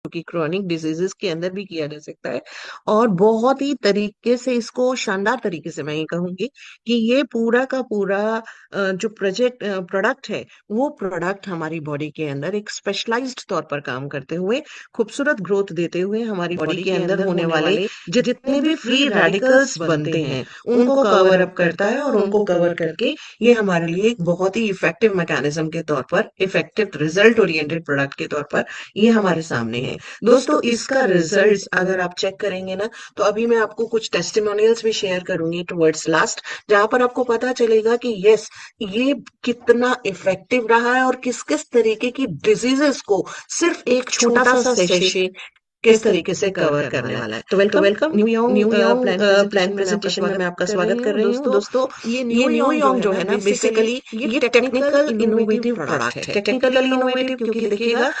कि chronic diseases के अंदर भी किया जा सकता है। और बहुत ही तरीके से, इसको शानदार तरीके से मैं ये कहूंगी कि ये पूरा का पूरा जो प्रोडक्ट है, वो प्रोडक्ट हमारी बॉडी के अंदर एक स्पेशलाइज्ड तौर पर काम करते हुए, खूबसूरत ग्रोथ देते हुए, हमारी बॉडी के अंदर होने वाले जितने भी फ्री रेडिकल्स बनते हैं उनको कवर अप करता है, और उनको कवर करके ये हमारे लिए एक बहुत ही इफेक्टिव मैकेनिज्म के तौर पर, इफेक्टिव रिजल्ट ओरिएंटेड प्रोडक्ट के तौर पर ये हमारे सामने है। दोस्तों, इसका रिजल्ट्स अगर आप चेक करेंगे ना, तो अभी मैं आपको कुछ टेस्टिमोनियल्स भी शेयर करूंगी टुवर्ड्स लास्ट, जहां पर आपको पता चलेगा कि यस, ये कितना इफेक्टिव रहा है और किस किस तरीके की डिजीजेस को सिर्फ एक छोटा सा सेशे किस तरीके से कवर करने वाला है। तो welcome new young plan presentation में मैं आपका स्वागत कर रही हूँ। दोस्तों, ये न्यू यॉन्ग जो है ना, बेसिकली ये टेक्निकल इनोवेटिव प्रोडक्ट है। टेक्निकली इनोवेटिव क्योंकि देखिएगा,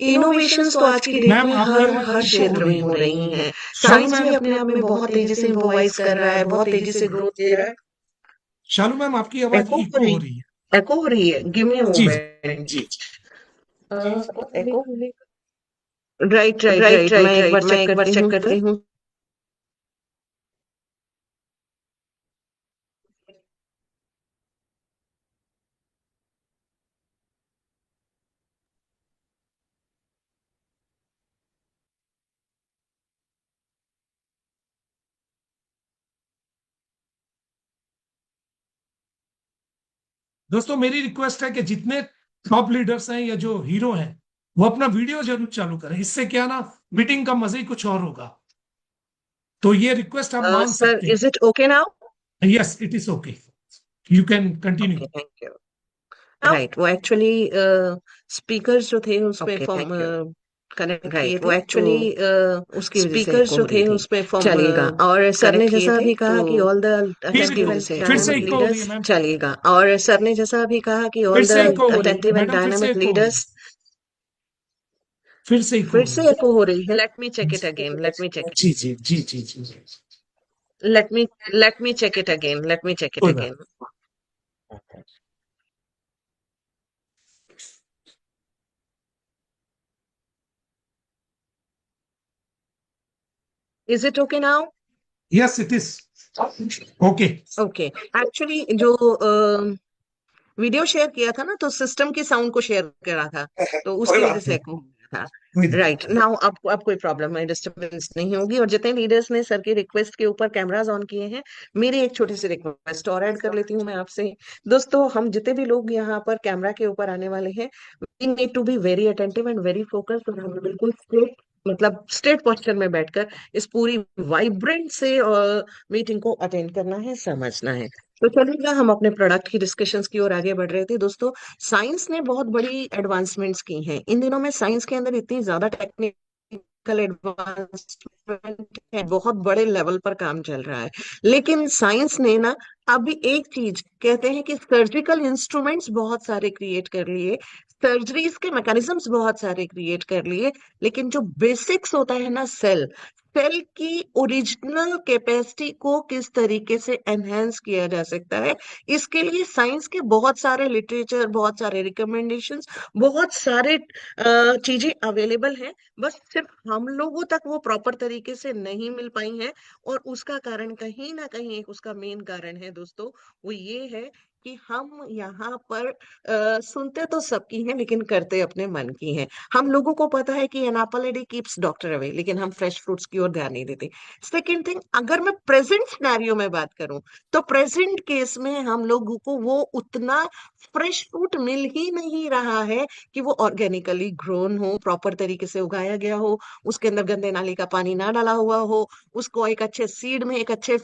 इनोवेशंस तो आज की डेट मैम में आपकी हर आवाज हर इको हो क्षेत्र रही में है। हो रही है। शालू साइंस भी मैम, अपने आप में बहुत तेजी से इम्प्रोवाइज कर रहा है, बहुत तेजी से ग्रोथ दे रहा है। शालू मैम आपकी आवाज एको हो इको रही हो रही है। एको हो रही है, गिव मी अ जी जी मोमेंट। जी जी। एको होने राइट राइट राइट, मैं एक बार चेक करती हूँ सर। दोस्तों मेरी रिक्वेस्ट है कि जितने टॉप लीडर्स हैं या जो हीरो हैं वो अपना वीडियो जरूर चालू करें। इससे क्या ना, मीटिंग का मजा ही कुछ और होगा। तो ये रिक्वेस्ट आप मान सर, सकते इज इट ओके नाउ? हैं। Yes it is okay, you can continue. Okay, thank you. Right, वो एक्चुअली स्पीकर्स जो थे उसमें फॉर्म कनेक्ट किए थे, तो उसकी वजह से स्पीकर्स एको जो हो रही थे थी। उसमें फॉर्म चलिएगा, और सर ने कनेक्ट किए जैसा थे, अभी तो कहा कि ऑल द फिर अटेंटिव एंड फिर से डायनामिक इको हो रही है लीडर्स, मैम। चलिएगा, और सर ने जैसा अभी कहा कि फिर ऑल द से इको हो रही है अटेंटिव एंड मैडम, फिर से डायनामिक इको हो रही है। लीडर्स। फिर से इको फिर हो रही से एको हो रही है। Let me check it again, let me है। चेक जी जी जी जी जी जी। Let me let me check it again, let me check it कोई बात। Again. Is it okay now? Yes it is okay. Okay. Actually जो वीडियो शेयर किया था ना, तो सिस्टम की साउंड को शेयर करा था, तो कोई उसकी वजह बात से नहीं, एको हो गया था। कोई दिक्कत राइट नहीं। नाउ, आपको अब कोई प्रॉब्लम है, डिस्टरबेंस नहीं होगी। और जितने लीडर्स ने सर की रिक्वेस्ट के ऊपर कैमराज ऑन किए हैं, मेरी एक छोटी सी रिक्वेस्ट और ऐड कर लेती हूँ मैं आपसे। दोस्तों, हम जितने भी लोग यहाँ पर कैमरा के ऊपर आने वाले हैं, we need to be very attentive and very focused, और हमें बिल्कुल स्ट्रेट, मतलब स्ट्रेट पोस्चर में बैठकर इस पूरी वाइब्रेंट से मीटिंग को अटेंड करना है, समझना है। तो चलिएगा, हम अपने प्रोडक्ट की डिस्कशंस की ओर आगे बढ़ रहे थे। दोस्तों, साइंस ने बहुत बड़ी एडवांसमेंट्स की हैं इन दिनों में। साइंस के अंदर इतनी ज्यादा टेक्निकल एडवांसमेंट है, बहुत बड़े लेवल पर काम चल रहा है। लेकिन साइंस ने ना, अभी एक चीज कहते हैं कि सर्जिकल इंस्ट्रूमेंट्स बहुत सारे क्रिएट कर लिए, सर्जरीज के मैकेनिज्म्स बहुत सारे क्रिएट कर लिए, लेकिन जो बेसिक्स होता है ना, सेल सेल की ओरिजिनल कैपेसिटी को किस तरीके से एनहेंस किया जा सकता है, इसके लिए साइंस के बहुत सारे लिटरेचर, बहुत सारे रिकमेंडेशंस, बहुत सारे चीजें अवेलेबल हैं। बस सिर्फ हम लोगों तक वो प्रॉपर तरीके से नहीं मिल पाई हैं। और उसका कारण कहीं ना कहीं, एक उसका मेन कारण है दोस्तों, वो ये है कि हम यहाँ पर सुनते तो सबकी हैं, लेकिन करते अपने मन की हैं। हम लोगों को पता है कि an apple a day keeps doctor away, लेकिन हम फ्रेश फ्रूट्स की ओर ध्यान नहीं देते। सेकेंड थिंग, अगर मैं प्रेजेंट सिनेरियो में बात करूं, तो प्रेजेंट केस में हम लोगों को वो उतना फ्रेश फ्रूट मिल ही नहीं रहा है कि वो ऑर्गेनिकली ग्रोन हो, प्रॉपर तरीके से उगाया गया हो, उसके अंदर गंदे नाली का पानी ना डाला हुआ हो, उसको एक अच्छे सीड में, एक अच्छे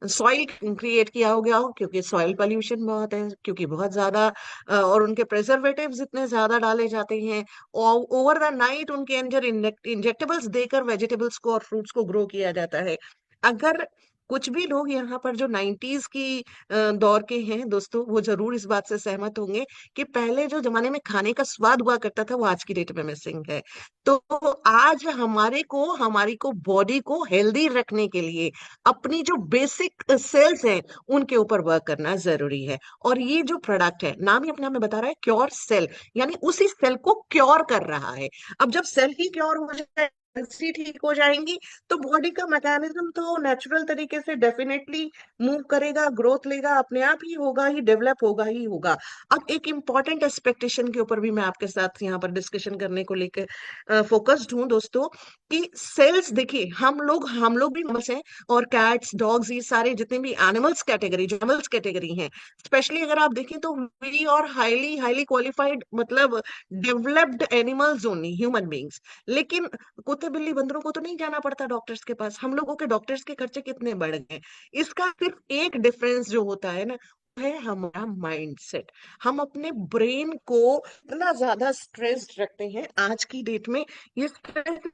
सॉइल क्रिएट किया हो गया हो, क्योंकि सॉइल पोल्यूशन बहुत है, क्योंकि बहुत ज्यादा और उनके प्रिजर्वेटिव्स इतने ज्यादा डाले जाते हैं, और ओवर द नाइट उनके अंदर इंजेक्टेबल्स देकर वेजिटेबल्स को और फ्रूट्स को ग्रो किया जाता है। अगर कुछ भी लोग यहाँ पर जो 90s की दौर के हैं दोस्तों, वो जरूर इस बात से सहमत होंगे कि पहले जो जमाने में खाने का स्वाद हुआ करता था वो आज की डेट में मिसिंग है। तो आज हमारी को बॉडी को हेल्दी रखने के लिए अपनी जो बेसिक सेल्स हैं उनके ऊपर वर्क करना जरूरी है। और ये जो प्रोडक्ट है, नाम ही अपने आप में बता रहा है क्योर सेल, यानी उसी सेल को क्योर कर रहा है। अब जब सेल ही क्योर हो जाए, cells ही ठीक हो जाएंगी, तो बॉडी का मैकेनिज्म तो नेचुरल तरीके से डेफिनेटली मूव करेगा, ग्रोथ लेगा, अपने आप ही होगा, ही डेवलप होगा ही होगा। अब एक इम्पॉर्टेंट एक्सपेक्टेशन के ऊपर भी मैं आपके साथ यहाँ पर डिस्कशन करने को लेकर फोकस्ड हूँ दोस्तों, कि सेल्स देखिए, हम लोग भी मस हैं, और कैट्स डॉग्स ये सारे जितने भी एनिमल्स कैटेगरी, जो एनिमल्स कैटेगरी हैं, स्पेशली अगर आप देखें तो वी और हाईली हाईली क्वालिफाइड, मतलब developed animals only human beings. लेकिन कुत्ते बिल्ली बंदरों को तो नहीं जाना पड़ता डॉक्टर्स के पास। हम लोगों के डॉक्टर्स के खर्चे कितने बढ़ गए। इसका सिर्फ एक डिफरेंस जो होता है ना, वो है हमारा माइंड सेट। हम अपने ब्रेन को इतना ज्यादा स्ट्रेस्ड रखते हैं आज की डेट में। ये स्ट्रेस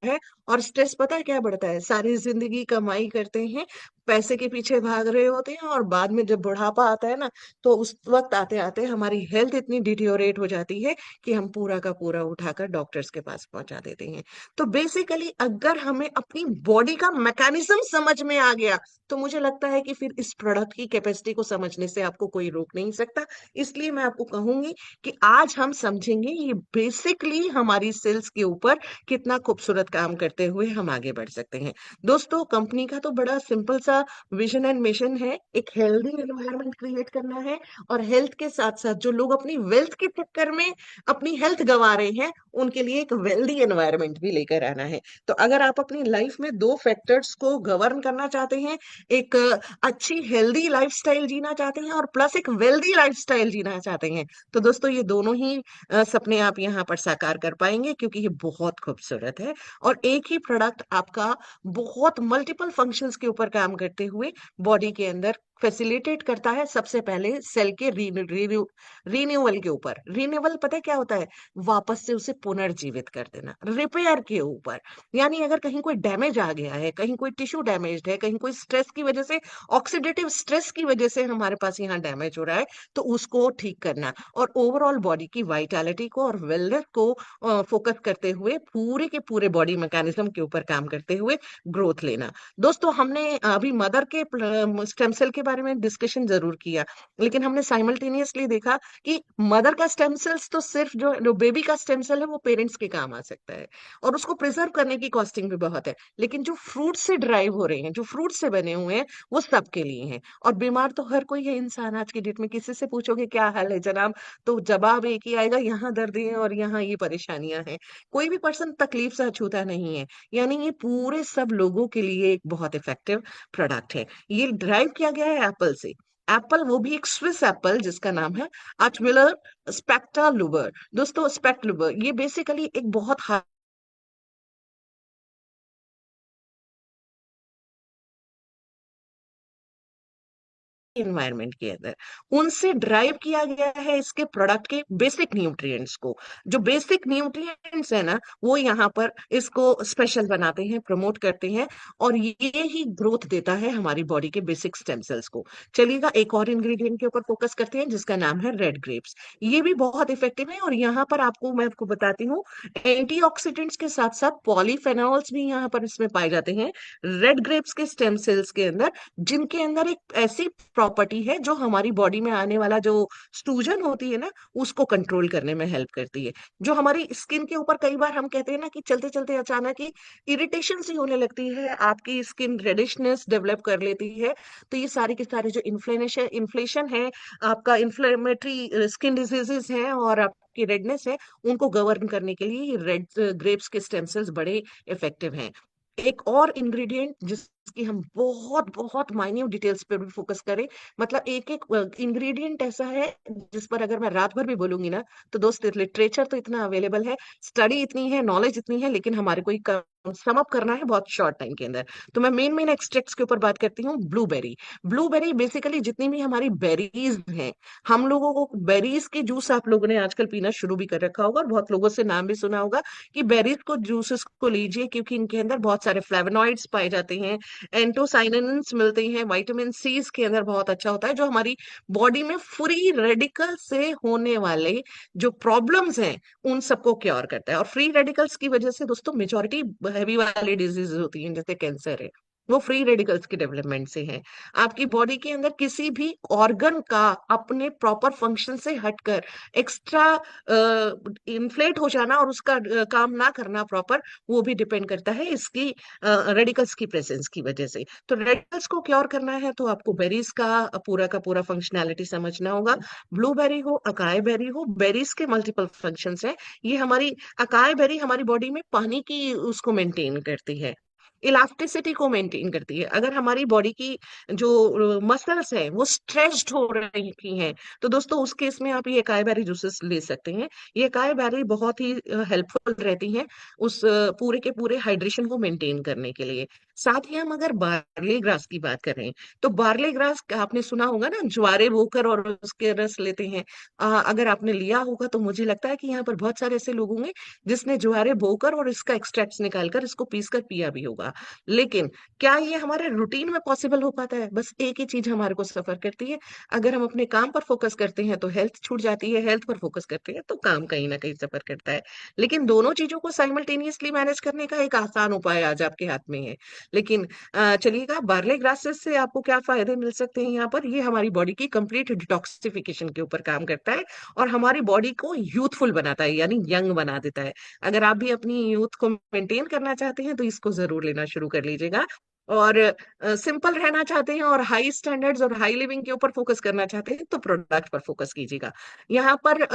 है, और स्ट्रेस पता है क्या बढ़ता है, सारी जिंदगी कमाई करते हैं, पैसे के पीछे भाग रहे होते हैं, और बाद में जब बुढ़ापा आता है ना, तो उस वक्त आते आते हमारी हेल्थ इतनी डिटियोरेट हो जाती है कि हम पूरा का पूरा उठाकर डॉक्टर्स के पास पहुंचा देते हैं। तो बेसिकली अगर हमें अपनी बॉडी का मैकेनिज्म समझ में आ गया, तो मुझे लगता है कि फिर इस प्रोडक्ट की कैपेसिटी को समझने से आपको कोई रोक नहीं सकता। इसलिए मैं आपको कहूंगी कि आज हम समझेंगे ये बेसिकली हमारी सेल्स के ऊपर कितना खूबसूरत काम करते हुए हम आगे बढ़ सकते हैं। दोस्तों, कंपनी का तो बड़ा सिंपल सा विजन एंड मिशन है, एक हेल्दी एनवायरनमेंट क्रिएट करना है, और हेल्थ के साथ साथ जो लोग अपनी वेल्थ के चक्कर में अपनी हेल्थ गंवा रहे हैं, उनके लिए एक वेल्दी एनवायरनमेंट भी लेकर आना है। तो अगर आप अपनी लाइफ में दो फैक्टर्स को गवर्न करना चाहते हैं, एक अच्छी हेल्दी लाइफस्टाइल जीना चाहते हैं, और प्लस एक वेल्दी लाइफस्टाइल जीना चाहते हैं, तो दोस्तों ये दोनों ही सपने आप यहाँ पर साकार कर पाएंगे, क्योंकि ये बहुत खूबसूरत है। और एक ही प्रोडक्ट आपका बहुत मल्टीपल फंक्शंस के ऊपर काम करते हुए बॉडी के अंदर फैसिलिटेट करता है। सबसे पहले सेल के रीन्यूअल के ऊपर। रीन्यूअल पता है क्या होता है? वापस से उसे पुनर्जीवित कर देना, रिपेयर के ऊपर। यानी अगर कहीं कोई डैमेज आ गया है, कहीं कोई टिश्यू डैमेज है, कहीं कोई स्ट्रेस की वजह से, ऑक्सीडेटिव स्ट्रेस की वजह से हमारे पास यहाँ डैमेज हो रहा है, तो उसको ठीक करना, और ओवरऑल बॉडी की वाइटैलिटी को और वेलनेस को फोकस करते हुए पूरे के पूरे बॉडी मैकेनिज्म के ऊपर काम करते हुए ग्रोथ लेना। दोस्तों, हमने अभी मदर के स्टेम सेल के बारे में डिस्कशन जरूर किया, लेकिन हमने साइमल्टेनियसली देखा कि मदर का स्टेम सेल्स तो सिर्फ जो बेबी का स्टेम सेल है वो पेरेंट्स के काम आ सकता है, और उसको प्रिजर्व करने की कॉस्टिंग भी बहुत है। लेकिन जो फ्रूट से ड्राइव हो रहे हैं, जो फ्रूट से बने हुए हैं, वो सबके लिए हैं। और बीमार तो हर कोई है इंसान आज की डेट में। किसी से पूछोगे क्या हाल है जनाब, तो जवाब एक ही आएगा, यहाँ दर्द है और यहाँ ये परेशानियां हैं। कोई भी पर्सन तकलीफ से अछूता नहीं है। यानी ये पूरे सब लोगों के लिए एक बहुत इफेक्टिव प्रोडक्ट है। ये ड्राइव किया गया है एप्पल से। एप्पल, वो भी एक स्विस एप्पल जिसका नाम है अचविलर स्पेक्टालुबर। दोस्तों, स्पेक्टलुबर ये बेसिकली एक बहुत एनवायरनमेंट के अंदर उनसे ड्राइव किया गया है इसके प्रोडक्ट के बेसिक न्यूट्रिएंट्स को। जो बेसिक न्यूट्रिएंट्स है ना, वो यहाँ पर इसको स्पेशल बनाते हैं, प्रमोट करते हैं, और ये ही ग्रोथ देता है हमारी बॉडी के बेसिक स्टेम सेल्स को। चलिएगा, एक और इंग्रेडिएंट के ऊपर फोकस करते हैं जिसका नाम है रेड ग्रेप्स। ये भी बहुत इफेक्टिव है, और यहाँ पर मैं आपको बताती हूँ, एंटीऑक्सीडेंट्स के साथ साथ पॉलीफेनॉल्स भी यहाँ पर इसमें पाए जाते हैं रेड ग्रेप्स के स्टेम सेल्स के अंदर, जिनके अंदर एक ऐसी प्रॉपर्टी है जो हमारी बॉडी में आने वाला जो सूजन होती है ना, उसको कंट्रोल करने में हेल्प करती है। जो हमारी स्किन के ऊपर कई बार हम कहते हैं ना कि चलते चलते अचानक ही इरिटेशन सी होने लगती है, आपकी स्किन रेडिशनेस डेवलप कर लेती है, तो ये सारी की सारी जो इन्फ्लेशन है, आपका इन्फ्लेमेटरी स्किन डिजीजेस हैं, और आपकी रेडनेस है, उनको गवर्न करने के लिए रेड ग्रेप्स के स्टेम सेल्स बड़े इफेक्टिव हैं। एक और इंग्रेडिएंट जिसकी हम बहुत बहुत माइन्यूट डिटेल्स पे भी फोकस करें, मतलब एक एक इंग्रेडिएंट ऐसा है जिस पर अगर मैं रात भर भी बोलूंगी ना, तो दोस्त लिटरेचर तो इतना अवेलेबल है, स्टडी इतनी है, नॉलेज इतनी है, लेकिन हमारे कोई कम सम अप करना है बहुत शॉर्ट टाइम के अंदर, तो मैं मेन मेन एक्सट्रैक्ट्स के ऊपर बात करती हूँ। ब्लूबेरी, ब्लूबेरी बेसिकली जितनी भी हमारी बेरीज हैं, हम लोगों को बेरीज के जूस आप लोगों ने आजकल पीना शुरू भी कर रखा होगा, और बहुत लोगों से नाम भी सुना होगा कि बेरीज को जूसेस को लीजिए, क्योंकि इनके अंदर बहुत सारे फ्लेवोनॉइड्स पाए जाते हैं, एंटोसाइनिन्स मिलते हैं, विटामिन सी इसके अंदर बहुत अच्छा होता है, जो हमारी बॉडी में फ्री रेडिकल से होने वाले जो प्रॉब्लम्स हैं उन सबको क्योर करता है। और फ्री रेडिकल्स की वजह से दोस्तों मेजोरिटी हैवी वाली डिजीज होती हैं, जैसे कैंसर है, वो फ्री रेडिकल्स के डेवलपमेंट से है। आपकी बॉडी के अंदर किसी भी ऑर्गन का अपने प्रॉपर फंक्शन से हटकर एक्स्ट्रा इन्फ्लेट हो जाना और उसका काम ना करना प्रॉपर, वो भी डिपेंड करता है इसकी रेडिकल्स की प्रेजेंस की वजह से। तो रेडिकल्स को क्योर करना है तो आपको बेरीज का पूरा फंक्शनैलिटी समझना होगा। ब्लूबेरी हो, अकाई बेरी हो, बेरीज के मल्टीपल फंक्शंस हैं। ये हमारी अकाई बेरी हमारी बॉडी में पानी की उसको मेंटेन करती है, इलास्टिसिटी को मेंटेन करती है। अगर हमारी बॉडी की जो मसल्स है वो स्ट्रेच्ड हो रही हैं, तो दोस्तों उस केस में आप ये अकाई बेरी जूसेस ले सकते हैं। ये अकाई बेरी बहुत ही हेल्पफुल रहती हैं उस पूरे के पूरे हाइड्रेशन को मेंटेन करने के लिए। साथ ही हम अगर बार्ली ग्रास की बात करें, तो बार्ली ग्रास आपने सुना होगा ना, ज्वारे बोकर और उसके रस लेते हैं। अगर आपने लिया होगा तो मुझे लगता है कि यहाँ पर बहुत सारे ऐसे लोग होंगे जिसने ज्वारे बोकर और इसका एक्सट्रैक्ट निकालकर इसको पीस कर पिया भी होगा। लेकिन क्या ये हमारे रूटीन में पॉसिबल हो पाता है? बस एक ही चीज हमारे को सफर करती है, अगर हम अपने काम पर फोकस करते हैं तो हेल्थ छूट जाती है, हेल्थ पर फोकस करते हैं तो काम कहीं ना कहीं सफर करता है। लेकिन दोनों चीजों को साइमल्टेनियसली मैनेज करने का एक आसान उपाय आज आपके हाथ में है। लेकिन चलिएगा, बार्ले ग्रासेस से आपको क्या फायदे मिल सकते हैं यहाँ पर, ये हमारी बॉडी की कंप्लीट डिटॉक्सिफिकेशन के ऊपर काम करता है और हमारी बॉडी को यूथफुल बनाता है, यानी यंग बना देता है। अगर आप भी अपनी यूथ को मेंटेन करना चाहते हैं तो इसको जरूर लेना शुरू कर लीजिएगा। और सिंपल रहना चाहते हैं और हाई स्टैंडर्ड्स और हाई लिविंग के ऊपर फोकस करना चाहते हैं तो प्रोडक्ट पर फोकस कीजिएगा। यहाँ पर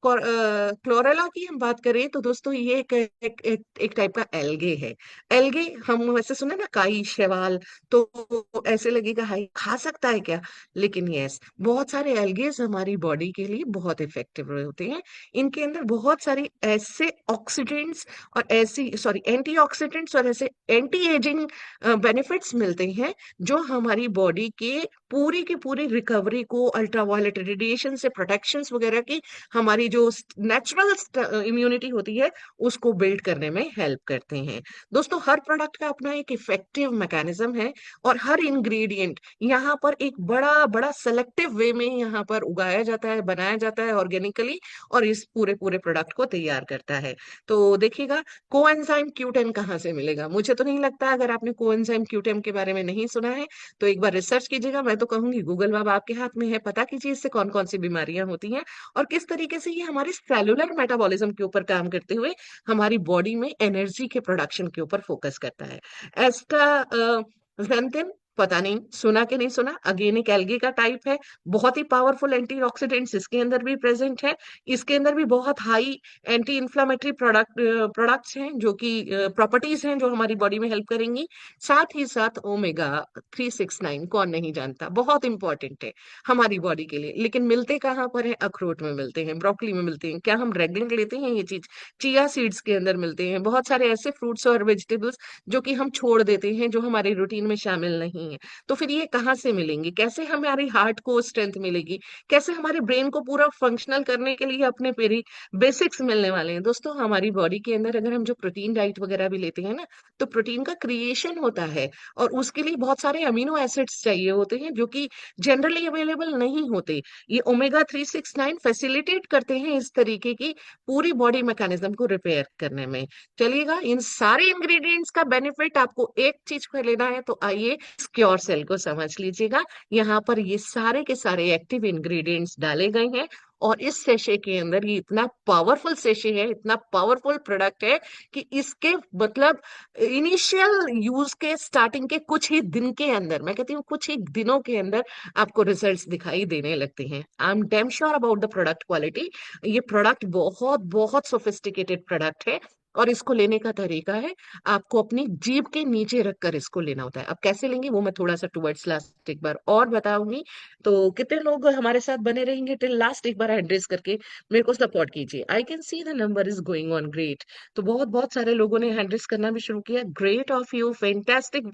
क्लोरेला की हम बात करें तो दोस्तों ये एक टाइप का एल्गे है। एल्गे हम वैसे सुने ना, काई शैवाल, तो ऐसे लगेगा हाई खा सकता है क्या, लेकिन यस, बहुत सारे एल्गेस हमारी बॉडी के लिए बहुत इफेक्टिव होते हैं। इनके अंदर बहुत सारी ऐसे ऑक्सीडेंट्स और ऐसी सॉरी एंटीऑक्सीडेंट्स और ऐसे एंटी एजिंग बेनिफिट्स मिलते हैं जो हमारी बॉडी के पूरी रिकवरी को, अल्ट्रावायलेट रेडिएशन से प्रोटेक्शंस वगैरह की, हमारी जो नेचुरल इम्यूनिटी होती है उसको बिल्ड करने में हेल्प करते हैं। दोस्तों हर प्रोडक्ट का अपना एक इफेक्टिव मैकेनिज्म है और हर इंग्रेडिएंट यहाँ पर एक बड़ा बड़ा सेलेक्टिव वे में यहाँ पर उगाया जाता है, बनाया जाता है ऑर्गेनिकली, और इस पूरे पूरे प्रोडक्ट को तैयार करता है। तो देखिएगा, कोएंजाइम Q10 कहाँ से मिलेगा? मुझे तो नहीं लगता, अगर आपने कोएंजाइम Q10 के बारे में नहीं सुना है तो एक बार रिसर्च कीजिएगा। मैं तो कहूंगी गूगल बाबा आपके हाथ में है, पता कीजिए इससे कौन कौन सी बीमारियां होती हैं और किस तरीके से ये हमारे सेलुलर मेटाबॉलिज्म के ऊपर काम करते हुए हमारी बॉडी में एनर्जी के प्रोडक्शन के ऊपर फोकस करता है। एस्टाजेंथिन, पता नहीं सुना कि नहीं सुना, अगेन एक एल्गे का टाइप है, बहुत ही पावरफुल एंटीऑक्सीडेंट्स इसके अंदर भी प्रेजेंट है। इसके अंदर भी बहुत हाई एंटी इंफ्लामेटरी प्रोडक्ट्स हैं, जो कि प्रॉपर्टीज हैं जो हमारी बॉडी में हेल्प करेंगी। साथ ही साथ ओमेगा 369, कौन नहीं जानता, बहुत इंपॉर्टेंट है हमारी बॉडी के लिए। लेकिन मिलते कहाँ पर है? अखरोट में मिलते हैं, ब्रोकली में मिलते हैं। क्या हम रेगुलर लेते हैं ये चीज? चिया सीड्स के अंदर मिलते हैं। बहुत सारे ऐसे फ्रूट्स और वेजिटेबल्स जो कि हम छोड़ देते हैं, जो हमारे रूटीन में शामिल नहीं है। तो फिर ये कहाँ से मिलेंगे? कैसे हमारी हार्ट को स्ट्रेंथ मिलेगी? कैसे हमारे ब्रेन को पूरा फंक्शनल करने के लिए अपने पेरी बेसिक्स मिलने वाले हैं? दोस्तों हमारी बॉडी के अंदर अगर हम जो प्रोटीन डाइट वगैरह भी लेते हैं ना, तो प्रोटीन का क्रिएशन होता है और उसके लिए बहुत सारे अमीनो एसिड्स चाहिए होते हैं जो कि जनरली अवेलेबल नहीं होते। ये ओमेगा 369 फैसिलिटेट करते हैं इस तरीके की पूरी बॉडी मैकेनिज्म को रिपेयर करने में। चलिएगा, इन सारे इंग्रेडिएंट्स का बेनिफिट आपको एक चीज को लेना है तो आइए क्योर सेल को समझ लीजिएगा। यहाँ पर ये सारे के सारे एक्टिव इंग्रेडिएंट्स डाले गए हैं और इस सेशे के अंदर ये इतना पावरफुल सेशे है, इतना पावरफुल प्रोडक्ट है कि इसके मतलब इनिशियल यूज के स्टार्टिंग के कुछ ही दिन के अंदर, मैं कहती हूँ कुछ ही दिनों के अंदर आपको रिजल्ट्स दिखाई देने लगते हैं। I am damn sure about the product quality. ये प्रोडक्ट बहुत बहुत सोफिस्टिकेटेड प्रोडक्ट है और इसको लेने का तरीका है, आपको अपनी जीभ के नीचे रखकर इसको लेना होता है। अब कैसे लेंगे वो मैं थोड़ा सा टुवर्ड्स लास्ट एक बार और बताऊंगी। तो कितने लोग हमारे साथ बने रहेंगे टिल लास्ट, एक बार एड्रेस करके मेरे को सपोर्ट कीजिए। I can see the number is going on great. तो बहुत बहुत सारे लोगों ने हैंड रेस करना भी शुरू किया, ग्रेट ऑफ यू, फैंटास्टिक।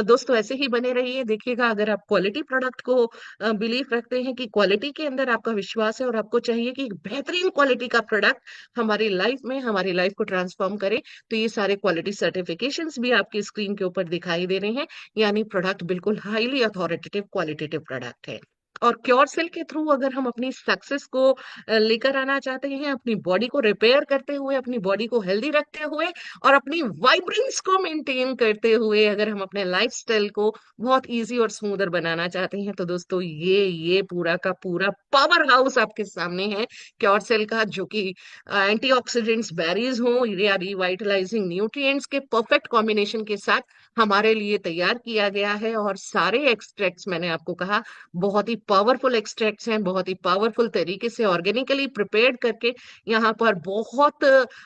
दोस्तों ऐसे ही बने रहिए। देखिएगा, अगर आप क्वालिटी प्रोडक्ट को बिलीव रखते हैं कि क्वालिटी के अंदर आपका विश्वास है और आपको चाहिए कि बेहतरीन क्वालिटी का प्रोडक्ट हमारी लाइफ में हमारी लाइफ को ट्रांसफॉर्म करे, तो ये सारे क्वालिटी सर्टिफिकेशंस भी आपकी स्क्रीन के ऊपर दिखाई दे रहे हैं। यानी प्रोडक्ट बिल्कुल हाईली अथॉरिटेटिव क्वालिटेटिव प्रोडक्ट है। और क्योर सेल के थ्रू अगर हम अपनी सक्सेस को लेकर आना चाहते हैं, अपनी बॉडी को रिपेयर करते हुए, अपनी बॉडी को हेल्दी रखते हुए और अपनी वाइब्रेंस को मेंटेन करते हुए, अगर हम अपने लाइफस्टाइल को बहुत इजी और स्मूदर बनाना चाहते हैं, तो दोस्तों ये पूरा का पूरा पावर हाउस आपके सामने है क्योर सेल का, जो कि एंटीऑक्सीडेंट्स, बैरीज हो या रिवाइटलाइजिंग न्यूट्रिएंट्स के परफेक्ट कॉम्बिनेशन के साथ हमारे लिए तैयार किया गया है। और सारे एक्सट्रैक्ट्स मैंने आपको कहा बहुत ही पावरफुल एक्सट्रैक्ट्स हैं, बहुत ही पावरफुल तरीके से ऑर्गेनिकली प्रिपेयर्ड करके यहाँ पर बहुत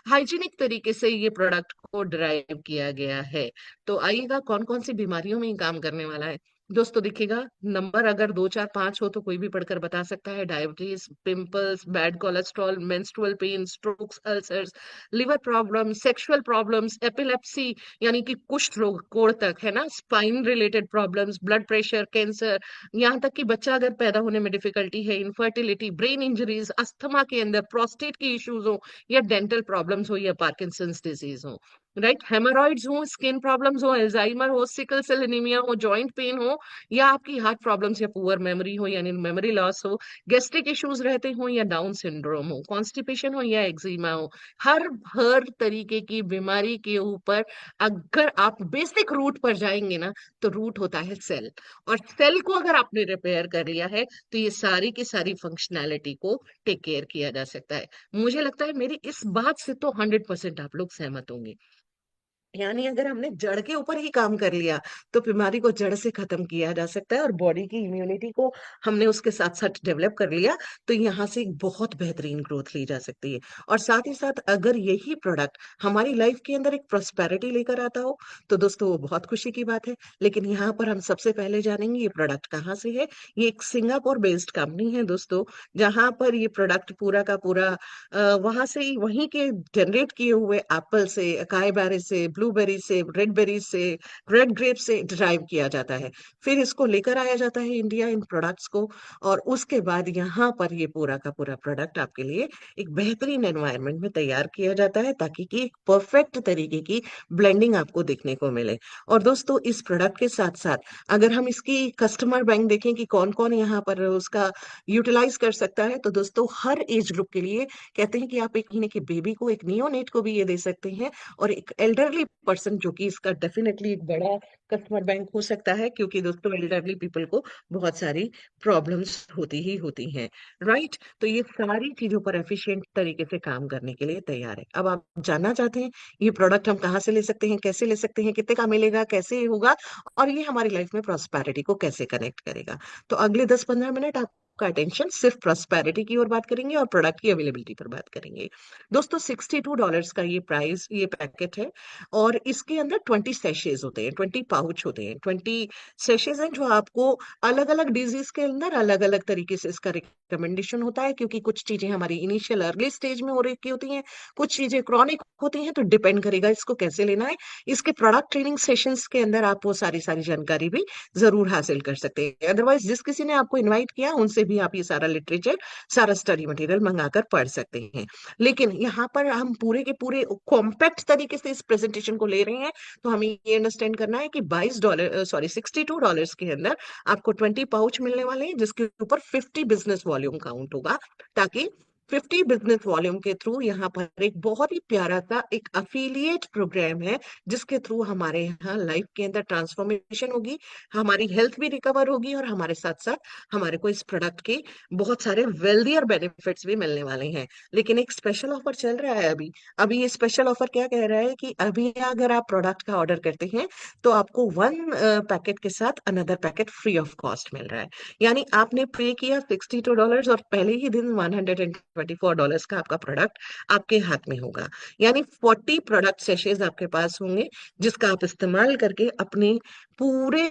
हाइजीनिक तरीके से ये प्रोडक्ट को ड्राइव किया गया है। तो आइएगा, कौन कौन सी बीमारियों में ये काम करने वाला है दोस्तों, देखिएगा। नंबर अगर 2 4 5 हो तो कोई भी पढ़कर बता सकता है। Diabetes, pimples, bad cholesterol, menstrual pain, strokes, ulcers, liver problem, sexual problems, epilepsy यानी कि कुष्ठ रोग, कोढ़ तक है ना, spine related problems, blood pressure, cancer, यहाँ तक कि बच्चा अगर पैदा होने में डिफिकल्टी है, इनफर्टिलिटी, ब्रेन इंजरीज, अस्थमा के अंदर प्रोस्टेट की इश्यूज हो, या डेंटल प्रॉब्लम्स हो, या पार्किंसंस डिजीज हो, राइट, हेमोरॉइड्स हो, स्किन प्रॉब्लम्स हो, अल्जाइमर हो, सिकल सेल एनीमिया हो, जॉइंट पेन हो, या आपकी हार्ट प्रॉब्लम्स या पुअर मेमोरी हो यानी मेमोरी लॉस हो, गैस्ट्रिक इश्यूज रहते हो या डाउन सिंड्रोम हो, कॉन्स्टिपेशन हो या एक्जिमा हो, हर तरीके की बीमारी के ऊपर अगर आप बेसिक रूट पर जाएंगे ना, तो रूट होता है सेल। और सेल को अगर आपने रिपेयर कर लिया है, तो ये सारी की सारी फंक्शनैलिटी को टेक केयर किया जा सकता है। मुझे लगता है मेरी इस बात से तो 100% आप लोग सहमत होंगे। यानी अगर हमने जड़ के ऊपर ही काम कर लिया, तो बीमारी को जड़ से खत्म किया जा सकता है, और बॉडी की इम्यूनिटी को हमने उसके साथ साथ डेवलप कर लिया, तो यहाँ से एक बहुत बेहतरीन ग्रोथ ली जा सकती है। और साथ ही साथ अगर यही प्रोडक्ट हमारी लाइफ के अंदर एक प्रोस्पेरिटी लेकर आता हो, तो दोस्तों वो बहुत खुशी की बात है। लेकिन यहाँ पर हम सबसे पहले जानेंगे ये प्रोडक्ट कहाँ से है। ये एक सिंगापुर बेस्ड कंपनी है दोस्तों, जहां पर ये प्रोडक्ट पूरा का पूरा वहां से ही, वहीं के जनरेट किए हुए एप्पल से, अकाई बेरी से, ब्लूबेरी से, रेड बेरी से, रेड ग्रेप से ड्राइव किया जाता है। फिर इसको लेकर आया जाता है इंडिया, इन प्रोडक्ट्स को, और उसके बाद यहाँ पर ये पूरा का पूरा प्रोडक्ट आपके लिए एक बेहतरीन एनवायरनमेंट में तैयार किया जाता है, ताकि कि एक परफेक्ट तरीके की ब्लेंडिंग आपको देखने को मिले। और दोस्तों इस प्रोडक्ट के साथ साथ अगर हम इसकी कस्टमर बैंक देखें कि कौन कौन यहाँ पर उसका यूटिलाइज कर सकता है, तो दोस्तों हर एज ग्रुप के लिए कहते हैं कि आप 1 महीने के बेबी को, एक नियोनेट को भी ये दे सकते हैं, और एक एल्डरली पर्सन, जो कि इसका डेफिनेटली एक बड़ा कस्टमर बैंक हो सकता है, क्योंकि दोस्तों एल्डरली पीपल को बहुत सारी प्रॉब्लम्स होती ही होती हैं, राइट। तो ये सारी चीजों पर एफिशिएंट तरीके से काम करने के लिए तैयार है। अब आप जानना चाहते हैं ये प्रोडक्ट हम कहाँ से ले सकते हैं, कैसे ले सकते हैं, कितने का मिलेगा, कैसे होगा, और ये हमारी लाइफ में प्रॉस्पेरिटी को कैसे कनेक्ट करेगा। तो अगले 10 15 मिनट का अटेंशन सिर्फ प्रॉस्पेरिटी की ओर बात करेंगे और प्रोडक्ट की अवेलेबिलिटी पर बात करेंगे। दोस्तों $62 का ये प्राइस, ये पैकेट है, और इसके अंदर 20 सैशेज होते हैं, 20 पाउच होते हैं, 20 सैशेज हैं, जो आपको अलग अलग डिजीज के अंदर अलग अलग तरीके से इसका रिकमेंडेशन होता है, क्योंकि कुछ चीजें हमारी इनिशियल अर्ली स्टेज में हो रखी होती हैं, कुछ चीजें क्रॉनिक होती हैं, तो डिपेंड करेगा इसको कैसे लेना है। इसके प्रोडक्ट ट्रेनिंग सेशंस के अंदर आप वो सारी सारी जानकारी भी जरूर हासिल कर सकते हैं। अदरवाइज जिस किसी ने आपको इनवाइट किया उनसे भी आप ये सारा लिटरेचर, सारा स्टडी मटेरियल मंगाकर पढ़ सकते हैं। लेकिन यहाँ पर हम पूरे के पूरे कॉम्पैक्ट तरीके से इस प्रेजेंटेशन को ले रहे हैं, तो हमें ये अंडरस्टैंड करना है कि $22, सॉरी $62 के अंदर आपको 20 पाउच मिलने वाले हैं, जिसके ऊपर 50 बिजनेस वॉल्यूम काउंट होगा, ताकि 50 बिजनेस वॉल्यूम के थ्रू यहाँ पर एक बहुत ही प्यारा सा एक अफिलिएट प्रोग्राम है, जिसके थ्रू हमारे यहाँ लाइफ के अंदर ट्रांसफॉर्मेशन होगी, हमारी हेल्थ भी रिकवर होगी, और हमारे साथ साथ हमारे को इस प्रोडक्ट के बहुत सारे वेल्दियर बेनिफिट्स भी मिलने वाले हैं। लेकिन एक स्पेशल ऑफर चल रहा है अभी। अभी ये स्पेशल ऑफर क्या कह रहा है कि अभी अगर आप प्रोडक्ट का ऑर्डर करते हैं, तो आपको 1 पैकेट के साथ another packet free of cost मिल रहा है। यानी आपने पे किया $62 और पहले ही दिन $24 का आपका प्रोडक्ट आपके हाथ में होगा। यानी 40 प्रोडक्ट सेशेज आपके पास होंगे, जिसका आप इस्तेमाल करके अपने पूरे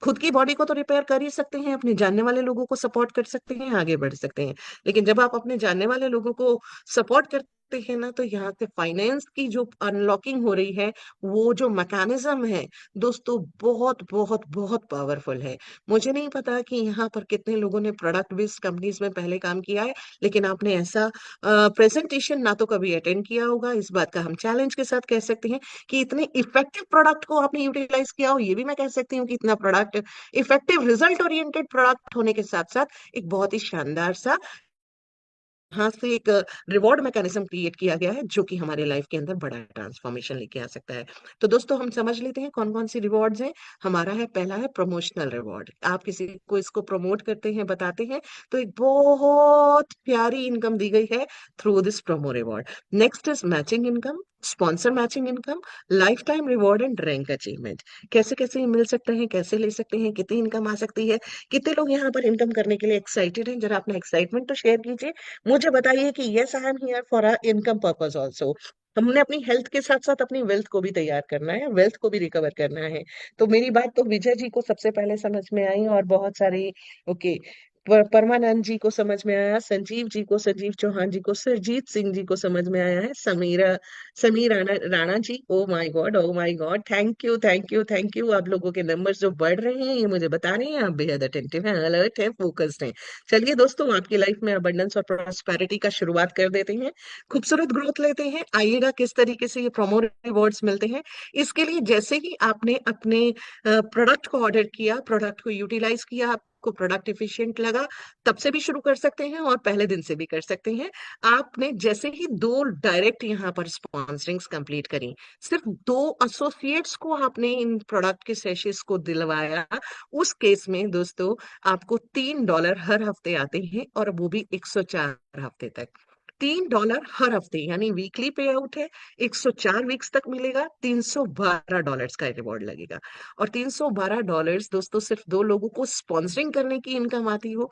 खुद की बॉडी को तो रिपेयर कर ही सकते हैं, अपने जानने वाले लोगों को सपोर्ट कर सकते हैं, आगे बढ़ सकते हैं। लेकिन जब आप अपने जानने वाले लोगों को सपोर्ट करते हैं ना, तो यहाँ से फाइनेंस की जो अनलॉकिंग हो रही है, वो जो मैकेनिज्म है दोस्तों, बहुत बहुत बहुत पावरफुल है। मुझे नहीं पता कि यहाँ पर कितने लोगों ने प्रोडक्ट बेस्ड कंपनीज में पहले काम किया है, लेकिन आपने ऐसा प्रेजेंटेशन ना तो कभी अटेंड किया होगा, इस बात का हम चैलेंज के साथ कह सकते हैं कि इतने इफेक्टिव प्रोडक्ट को आपने यूटिलाइज किया हो, ये भी मैं कह सकती हूँ कि इतना product effective result oriented product होने के साथ साथ एक बहुत ही शानदार सा यहाँ से एक रिवॉर्ड मैकेनिज्म क्रिएट किया गया है, जो कि हमारे लाइफ के अंदर बड़ा ट्रांसफॉर्मेशन लेके आ सकता है। तो दोस्तों हम समझ लेते हैं कौन कौन सी रिवॉर्ड्स हैं। हमारा है, पहला है प्रमोशनल रिवॉर्ड। आप किसी को इसको प्रमोट करते हैं, बताते हैं, तो एक बहुत प्यारी इनकम दी गई है through this promo reward. Next is matching income, sponsor matching income, life time reward and rank achievement. कैसे कैसे ये मिल सकते हैं, कैसे ले सकते हैं, कितनी इनकम आ सकती है, कितने लोग यहाँ पर इनकम करने के लिए एक्साइटेड हैं? जरा अपना एक्साइटमेंट तो शेयर कीजिए, मुझे बताइए कि yes I am here for a income purpose also. हमने अपनी हेल्थ के साथ साथ अपनी वेल्थ को भी तैयार करना है, वेल्थ को भी रिकवर करना है। तो मेरी बात तो विजय जी को सबसे पहले समझ में आई, और बहुत सारी, ओके, परमानंद जी को समझ में आया, संजीव जी को, संजीव चौहान जी को, सरजीत सिंह जी को समझ में आया है, Sameer Rana Rana ji, oh my god, oh my god, thank you thank you thank you. आप लोगों के नंबर्स जो बढ़ रहे हैं, ये मुझे बता रहे हैं आप बेहद अटेंटिव हैं, अलर्ट हैं, फोकस्ड हैं। चलिए दोस्तों, आपकी लाइफ में अबंडेंस और प्रोस्पेरिटी का शुरुआत कर देते हैं, खूबसूरत ग्रोथ लेते हैं। आइएगा किस तरीके से ये प्रोमो रिवॉर्ड्स मिलते हैं। इसके लिए जैसे ही आपने अपने प्रोडक्ट को ऑर्डर किया, प्रोडक्ट को यूटिलाइज किया, आपको प्रोडक्ट एफिशिएंट लगा, तब से भी शुरू कर सकते हैं और पहले दिन से भी कर सकते हैं। आपने जैसे ही 2 डायरेक्ट यहाँ पर स्पॉन्सरिंग्स कंप्लीट करी, सिर्फ 2 एसोसिएट्स को आपने इन प्रोडक्ट के सेशंस को दिलवाया, उस केस में दोस्तों आपको $3 हर हफ्ते आते हैं, और वो भी 104 हफ्ते तक। $3 हर हफ्ते, यानी वीकली पे आउट है, 104 वीक्स तक मिलेगा, $312 का रिवॉर्ड लगेगा। और $312 दोस्तों सिर्फ 2 लोगों को स्पॉन्सरिंग करने की इनकम आती हो,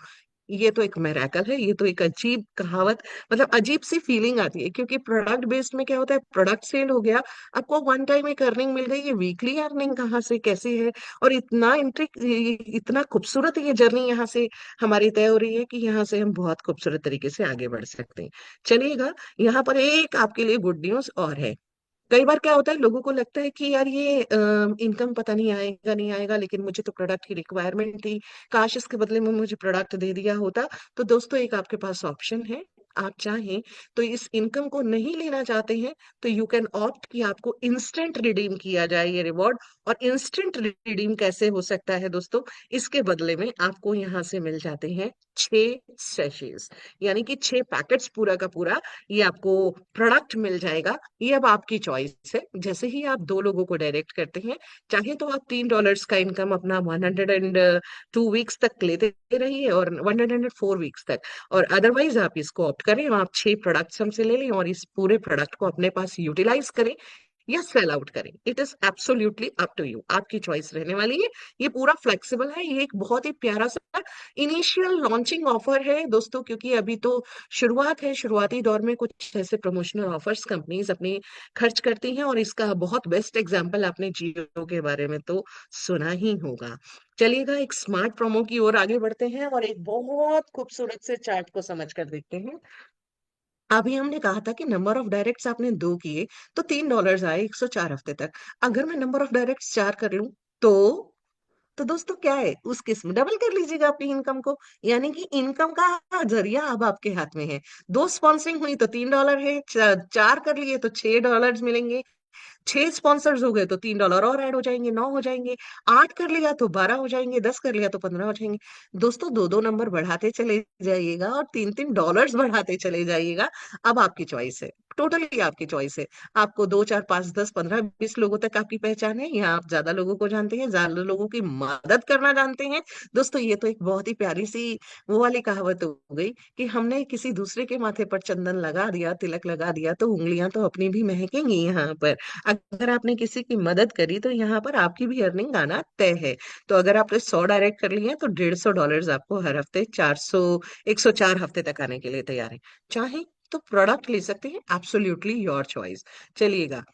ये तो एक मैराकल है, ये तो एक अजीब कहावत, मतलब अजीब सी फीलिंग आती है। क्योंकि प्रोडक्ट बेस्ड में क्या होता है, प्रोडक्ट सेल हो गया, आपको वन टाइम एक अर्निंग मिल गई, ये वीकली अर्निंग कहाँ से, कैसे है? और इतना इतना खूबसूरत ये जर्नी यहाँ से हमारी तय हो रही है कि यहाँ से हम बहुत खूबसूरत तरीके से आगे बढ़ सकते हैं। चलिएगा, यहाँ पर एक आपके लिए गुड न्यूज और है। कई बार क्या होता है, लोगों को लगता है कि यार ये इनकम पता नहीं आएगा नहीं आएगा, लेकिन मुझे तो प्रोडक्ट की रिक्वायरमेंट थी, काश इसके बदले में मुझे प्रोडक्ट दे दिया होता। तो दोस्तों एक आपके पास ऑप्शन है, आप चाहें तो इस इनकम को नहीं लेना चाहते हैं, तो यू कैन ऑप्ट कि आपको इंस्टेंट रिडीम किया जाए ये रिवॉर्ड। और इंस्टेंट रिडीम कैसे हो सकता है दोस्तों? इसके बदले में आपको यहाँ से मिल जाते हैं 6 सैशेस, यानी कि 6 पैकेट्स पूरा का पूरा ये आपको प्रोडक्ट मिल जाएगा। ये अब आपकी चॉइस है, जैसे ही आप 2 लोगों को डायरेक्ट करते हैं, चाहे तो आप $3 का इनकम अपना 102 वीक्स तक लेते रहिए, और 104 वीक्स तक, और अदरवाइज आप इसको ऑप्ट करें, आप 6 प्रोडक्ट्स हमसे ले लें और इस पूरे प्रोडक्ट को अपने पास यूटिलाइज करें या सेल आउट करें। It is absolutely up to you, आपकी चॉइस रहने वाली है। ये पूरा फ्लेक्सिबल है, ये एक बहुत ही प्यारा सा इनिशियल लॉन्चिंग ऑफर है दोस्तों, क्योंकि अभी तो शुरुआत है, शुरुआती दौर में कुछ ऐसे प्रमोशनल ऑफर्स कंपनीज अपनी खर्च करती हैं, और इसका बहुत बेस्ट एग्जांपल आपने जियो के बारे में तो सुना ही होगा। चलिएगा, एक स्मार्ट प्रोमो की ओर आगे बढ़ते हैं और एक बहुत खूबसूरत से चार्ट को समझ कर देखते हैं। अभी हमने कहा था कि नंबर ऑफ डायरेक्ट्स आपने 2 किए, तो $3 आए 104 हफ्ते तक। अगर मैं नंबर ऑफ डायरेक्ट्स 4 कर लूं, तो दोस्तों क्या है, उस केस में डबल कर लीजिएगा अपनी इनकम को। यानी कि इनकम का जरिया अब आपके हाथ में है। 2 स्पॉन्सरिंग हुई तो $3 है, 4 कर लिए तो $6 मिलेंगे, 6 स्पॉन्सर्स हो गए तो $3 और ऐड हो जाएंगे, 9 हो जाएंगे, 8 कर लिया तो 12 हो जाएंगे, 10 कर लिया तो 15 हो जाएंगे। दोस्तों 2-2 नंबर बढ़ाते चले जाइएगा और $3-3 बढ़ाते चले जाइएगा। अब आपकी चॉइस है, टोटली आपकी चॉइस है। आपको 2 4 5 10 15 20 लोगों तक आपकी पहचान है, या आप ज्यादा लोगों को जानते हैं, ज्यादा लोगों की मदद करना जानते हैं। दोस्तों ये तो एक बहुत ही प्यारी सी वो वाली कहावत हो गई कि हमने किसी दूसरे के माथे पर चंदन लगा दिया, तिलक लगा दिया, तो उंगलियां तो अपनी भी महकेंगी यहाँ पर। अगर आपने किसी की मदद करी तो यहाँ पर आपकी भी अर्निंग आना तय है। तो अगर आपने 100 डायरेक्ट कर लिए हैं तो $150 आपको हर हफ्ते 104 हफ्ते तक आने के लिए तैयार है। चाहे तो प्रोडक्ट ले सकते हैं, एब्सोल्युटली योर चॉइस। चलिएगा,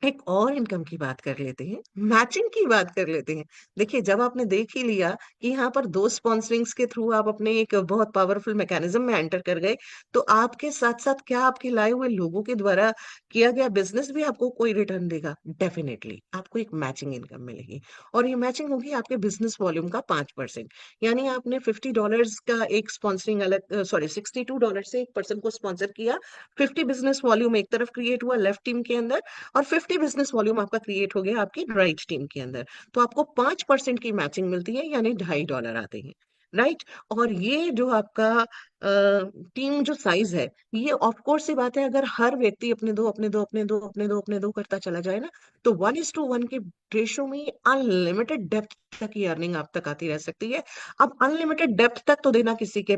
एक और इनकम की बात कर लेते हैं, मैचिंग की बात कर लेते हैं। देखिए, जब आपने देख ही लिया कि यहाँ पर दो स्पॉन्सरिंग्स के थ्रू आप अपने एक बहुत पावरफुल मैकेनिज्म में एंटर कर गए, तो आपके साथ साथ क्या आपके लाए हुए लोगों के द्वारा किया गया बिजनेस भी आपको कोई रिटर्न देगा? डेफिनेटली आपको एक मैचिंग इनकम मिलेगी, और ये मैचिंग होगी आपके बिजनेस वॉल्यूम का 5%। यानी आपने $50 का एक स्पॉन्सरिंग अलग, सॉरी, $62 से एक पर्सन को स्पॉन्सर किया, 50 बिजनेस वॉल्यूम एक तरफ क्रिएट हुआ लेफ्ट टीम के अंदर, और 50 बिजनेस वॉल्यूम आपका क्रिएट हो गया आपकी राइट टीम के अंदर। तो आपको 5% की मैचिंग मिलती है, यानी $2.5 आते हैं। राइट। और ये जो आपका टीम जो साइज है, ये ऑफ कोर्स सी बात है, अगर हर व्यक्ति अपने दो अपने दो अपने दो अपने दो अपने दो करता चला जाए ना, तो 1:1 के रेशो में अनलिमिटेड डेप्थ तक की अर्निंग आप तक आती रह सकती है। अब अनलिमिटेड डेप्थ तक तो देना किसी के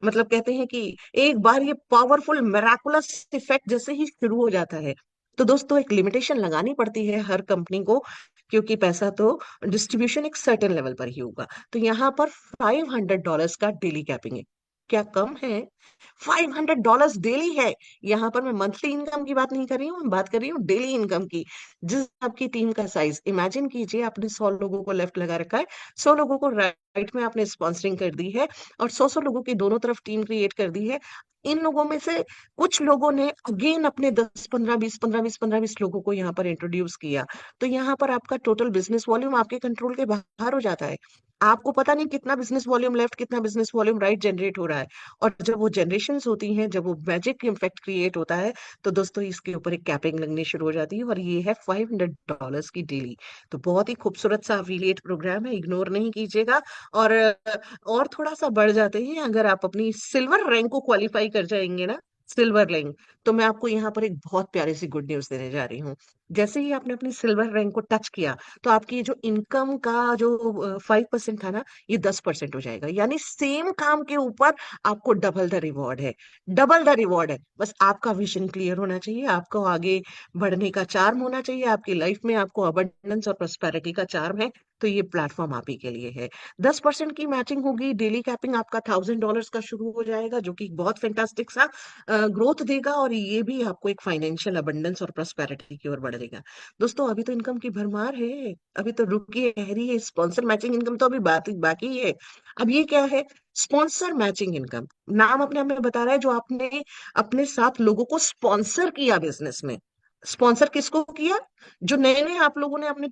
मतलब कहते हैं कि एक बार ये पावरफुल मेराकुलस इफेक्ट जैसे ही शुरू हो जाता है, तो दोस्तों एक लिमिटेशन लगानी पड़ती है हर कंपनी को, क्योंकि पैसा तो डिस्ट्रीब्यूशन एक सर्टेन लेवल पर ही होगा। तो यहाँ पर $500 का डेली कैपिंग है। क्या कम है? $500 डेली है। यहाँ पर मैं मंथली इनकम की बात नहीं कर रही हूँ, मैं बात कर रही हूँ डेली इनकम की। जिस आपकी टीम का साइज, इमेजिन कीजिए आपने 100 लोगों को लेफ्ट लगा रखा है, 100 लोगों को राइट में आपने स्पॉन्सरिंग कर दी है, और 100 लोगों की दोनों तरफ टीम क्रिएट कर दी है। इन लोगों में से कुछ लोगों ने अगेन अपने 10 15 20 15 20 15 20 लोगों को यहाँ पर इंट्रोड्यूस किया, तो यहाँ पर आपका टोटल बिजनेस वॉल्यूम आपके कंट्रोल के बाहर हो जाता है। आपको पता नहीं कितना बिजनेस वॉल्यूम लेफ्ट, कितना बिजनेस वॉल्यूम राइट जनरेट हो रहा है। और जब वो जनरेशन होती हैं, जब वो मैजिक इम्पैक्ट क्रिएट होता है, तो दोस्तों इसके ऊपर एक कैपिंग लगनी शुरू हो जाती है, और ये है $500 की डेली। तो बहुत ही खूबसूरत सा अफिलिएट प्रोग्राम है, इग्नोर नहीं कीजिएगा। और थोड़ा सा बढ़ जाते हैं, अगर आप अपनी सिल्वर रैंक को क्वालिफाई कर जाएंगे ना, सिल्वर रैंक, तो मैं आपको यहाँ पर एक बहुत प्यारी सी गुड न्यूज देने जा रही हूँ। जैसे ही आपने अपनी सिल्वर रैंक को टच किया, तो आपकी जो इनकम का जो 5% था ना, ये 10% हो जाएगा। यानी सेम काम के ऊपर आपको डबल द रिवॉर्ड है। डबल द रिवॉर्ड है। बस आपका विजन क्लियर होना चाहिए, आपको आगे बढ़ने का चार्म होना चाहिए, आपकी लाइफ में आपको अबंडेंस और प्रोस्पेरिटी का चार्म है, तो ये प्लेटफॉर्म आप ही के लिए है। 10% की मैचिंग होगी, डेली कैपिंग आपका $1,000 का शुरू हो जाएगा, जो कि बहुत फैंटास्टिक सा ग्रोथ देगा, और ये भी आपको एक फाइनेंशियल अबंडेंस और प्रोस्पेरिटी की ओर बढ़ेगा। दोस्तों अभी तो इनकम की भरमार है, अभी तो रुकिए, ठहरी है, स्पॉन्सर मैचिंग इनकम तो अभी बात बाकी है। अब ये क्या है? स्पॉन्सर मैचिंग इनकम, नाम अपने आप में बता रहा है, जो आपने अपने साथ लोगों को स्पॉन्सर किया बिजनेस में। स्पॉन्सर किसको किया? जो नए नए आप लोगों ने अपनी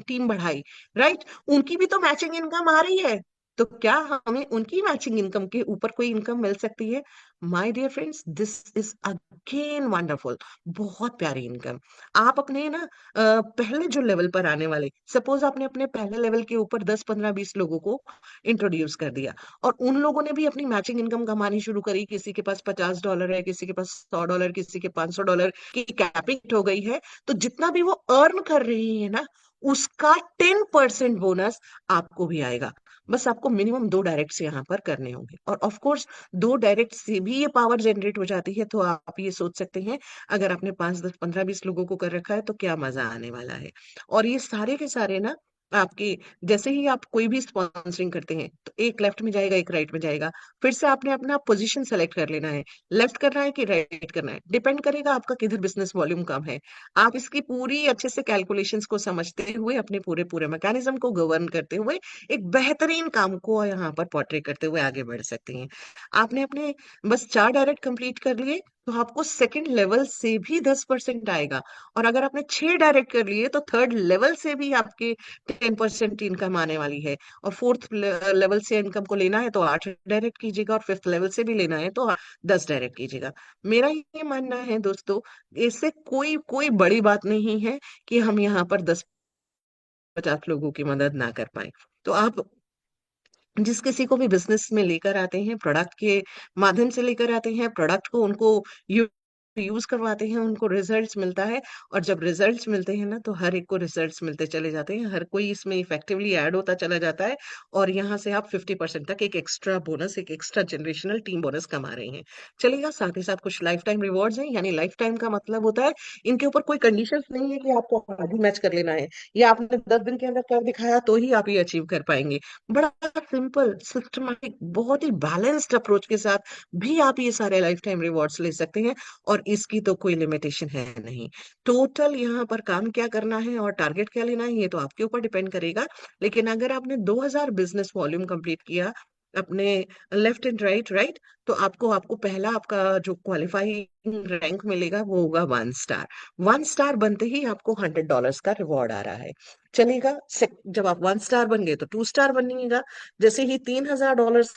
टीम बढ़ाई, राइट, उनकी भी तो मैचिंग इनकम आ रही है। तो क्या हमें उनकी मैचिंग इनकम के ऊपर कोई इनकम मिल सकती है? My dear friends, this is again wonderful. बहुत प्यारी इनकम। आप अपने ना पहले जो लेवल पर आने वाले, सपोज आपने अपने पहले लेवल के ऊपर 10 15 20 लोगों को इंट्रोड्यूस कर दिया, और उन लोगों ने भी अपनी मैचिंग इनकम कमानी शुरू करी, किसी के पास $50 है, किसी के पास $100, किसी के $500 की कैपिंग हो गई है, तो जितना भी वो अर्न कर रही है ना, उसका 10% बोनस आपको भी आएगा। बस आपको मिनिमम 2 डायरेक्ट्स यहाँ पर करने होंगे, और ऑफ कोर्स 2 डायरेक्ट से भी ये पावर जनरेट हो जाती है। तो आप ये सोच सकते हैं, अगर आपने 5 10 15 20 लोगों को कर रखा है, तो क्या मजा आने वाला है। और ये सारे के सारे ना आपके, जैसे ही आप कोई भी स्पॉन्सरिंग करते हैं, तो एक लेफ्ट में जाएगा, एक राइट में जाएगा। फिर से आपने अपना पोजीशन सेलेक्ट कर लेना है, लेफ्ट करना है कि राइट करना है, डिपेंड करेगा आपका किधर बिजनेस वॉल्यूम कम है। आप इसकी पूरी अच्छे से कैलकुलेशंस को समझते हुए, अपने पूरे पूरे मैकेनिज्म को गवर्न करते हुए, एक बेहतरीन काम को यहाँ पर पोर्ट्रे करते हुए आगे बढ़ सकते हैं। आपने अपने बस 4 डायरेक्ट कंप्लीट कर लिए, तो आपको सेकंड लेवल से भी 10% आएगा। और अगर आपने 6 डायरेक्ट कर लिए, तो थर्ड लेवल से भी आपके 10% इनकम आने वाली है। और फोर्थ लेवल से इनकम को लेना है तो 8 डायरेक्ट कीजिएगा, और फिफ्थ लेवल से भी लेना है तो 10 डायरेक्ट कीजिएगा। मेरा ये मानना है दोस्तों, इससे कोई कोई बड़ी बात नहीं है कि हम यहाँ पर 10 50 लोगों की मदद ना कर पाए। तो आप जिस किसी को भी बिजनेस में लेकर आते हैं, प्रोडक्ट के माध्यम से लेकर आते हैं, प्रोडक्ट को उनको यूज करवाते हैं उनको रिजल्ट्स मिलता है। और जब रिजल्ट्स मिलते हैं ना, तो हर एक को रिजल्ट्स मिलते चले जाते हैं, हर कोई इसमें इफेक्टिवली ऐड होता चला जाता है। और यहाँ से आप 50% तक एक एक्स्ट्रा बोनस, एक एक्स्ट्रा जनरेशनल टीम बोनस कमा रहे हैं। चलेगा, साथ ही साथ कुछ लाइफ टाइम रिवॉर्ड्स हैं, यानी लाइफ टाइम का मतलब होता है इनके ऊपर कोई कंडीशंस नहीं है कि आपको आगे मैच कर लेना है, या आपने 10 दिन के अंदर कर दिखाया तो ही आप ये अचीव कर पाएंगे। बड़ा सिंपल, सिस्टमैटिक, बहुत ही बैलेंस्ड अप्रोच के साथ भी आप ये सारे लाइफ टाइम रिवॉर्ड्स ले सकते हैं। और इसकी तो कोई लिमिटेशन है नहीं। टोटल यहाँ पर काम क्या करना है और टारगेट क्या लेना है, ये तो आपके ऊपर डिपेंड करेगा। लेकिन अगर आपने 2000 बिजनेस वॉल्यूम कंप्लीट किया अपने लेफ्ट एंड राइट राइट, तो आपको आपको पहला आपका जो क्वालिफाइंग रैंक मिलेगा वो होगा 1 स्टार। 1 स्टार बनते ही आपको $100 का रिवॉर्ड आ रहा है। चलेगा, जब आप 1 स्टार बन गए तो 2 स्टार बनिएगा। जैसे ही $3000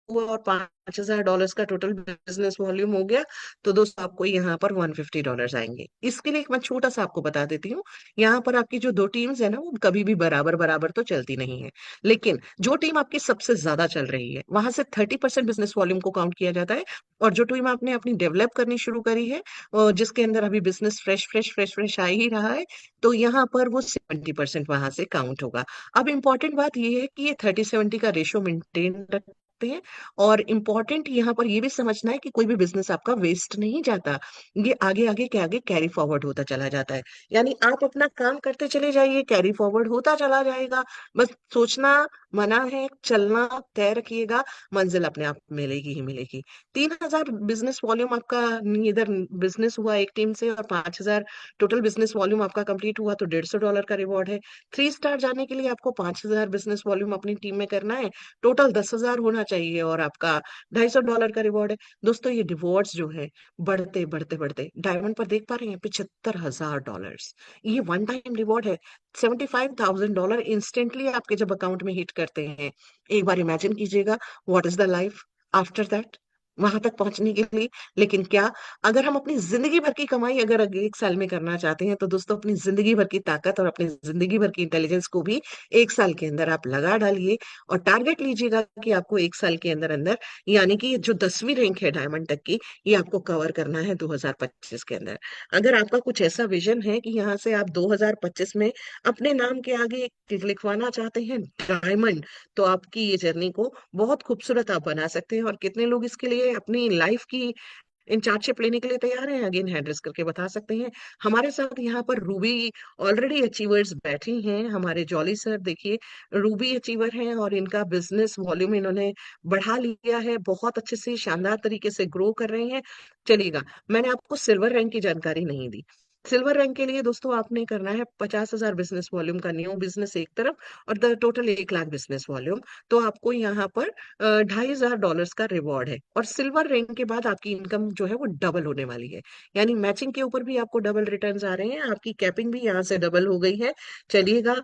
हुआ और $5000 का टोटल बिजनेस वॉल्यूम हो गया, तो दोस्तों आपको यहाँ पर $150 आएंगे। इसके लिए एक मैं छोटा सा आपको बता देती हूँ। यहाँ पर आपकी जो दो टीम्स है ना, वो कभी भी बराबर बराबर तो चलती नहीं है। लेकिन जो टीम आपकी सबसे ज्यादा चल रही है, वहां से 30% बिजनेस वॉल्यूम को काउंट किया जाता है। और जो टीम आपने अपनी डेवलप करनी शुरू करी है, और जिसके अंदर अभी business fresh fresh fresh fresh आ ही रहा है, तो यहाँ पर वो 70% वहां से काउंट होगा। अब इंपॉर्टेंट बात ये है कि ये 30-70 का रेशियो मेंटेन रखते हैं। और इम्पोर्टेंट यहाँ पर ये भी समझना है कि कोई भी बिजनेस आपका वेस्ट नहीं जाता, ये आगे आगे के आगे कैरी फॉरवर्ड होता चला जाता है। यानी आप अपना काम करते चले जाइए, कैरी फॉरवर्ड होता चला जाएगा। बस सोचना मना है, चलना तय रखिएगा, मंजिल अपने आप मिलेगी ही मिलेगी। 3000 बिजनेस वॉल्यूम आपका इधर बिजनेस हुआ एक टीम से, और 5000 टोटल बिजनेस वॉल्यूम आपका कंप्लीट हुआ, तो $150 का रिवॉर्ड है। 3 स्टार जाने के लिए आपको 5000 बिजनेस वॉल्यूम अपनी टीम में करना है, टोटल 10,000 होना चाहिए, और आपका $250 का रिवॉर्ड है। दोस्तों ये रिवॉर्ड्स जो है बढ़ते बढ़ते बढ़ते, डायमंड पर देख पा रहे हैं $75,000, ये वन टाइम रिवॉर्ड है। $75,000 इंस्टेंटली आपके जब अकाउंट में हिट करते हैं, एक बार इमेजिन कीजिएगा what is the life after that, वहां तक पहुंचने के लिए। लेकिन क्या, अगर हम अपनी जिंदगी भर की कमाई अगर अगले एक साल में करना चाहते हैं, तो दोस्तों अपनी जिंदगी भर की ताकत और अपनी जिंदगी भर की इंटेलिजेंस को भी एक साल के अंदर आप लगा डालिए। और टारगेट लीजिएगा कि आपको एक साल के अंदर अंदर, यानी कि जो 10वीं रैंक है डायमंड तक की, ये आपको कवर करना है 2025 के अंदर। अगर आपका कुछ ऐसा विजन है कि यहाँ से आप 2025 में अपने नाम के आगे एक लिखवाना चाहते हैं डायमंड, तो आपकी ये जर्नी को बहुत खूबसूरत आप बना सकते हैं। और कितने लोग इसके लिए अपनी लाइफ की इंचार्जशिप लेने के लिए तैयार हैं, अगेन हैंड रेस करके बता सकते हैं। हमारे साथ यहाँ पर रूबी ऑलरेडी अचीवर्स बैठी हैं, हमारे जॉली सर देखिए रूबी अचीवर हैं, और इनका बिजनेस वॉल्यूम इन्होंने बढ़ा लिया है, बहुत अच्छे से शानदार तरीके से ग्रो कर रहे हैं। चलिएगा, मैंने आपको सिल्वर रैंक की जानकारी नहीं दी। सिल्वर रैंक के लिए दोस्तों आपने करना है 50,000 बिजनेस वॉल्यूम का न्यू बिजनेस एक तरफ, और टोटल 1 लाख बिजनेस वॉल्यूम, तो आपको यहाँ पर $2,500 का रिवॉर्ड है। और सिल्वर रैंक के बाद आपकी इनकम जो है वो डबल होने वाली है, यानी मैचिंग के ऊपर भी आपको डबल रिटर्न्स आ रहे हैं, आपकी कैपिंग भी यहाँ से डबल हो गई है। चलिएगा,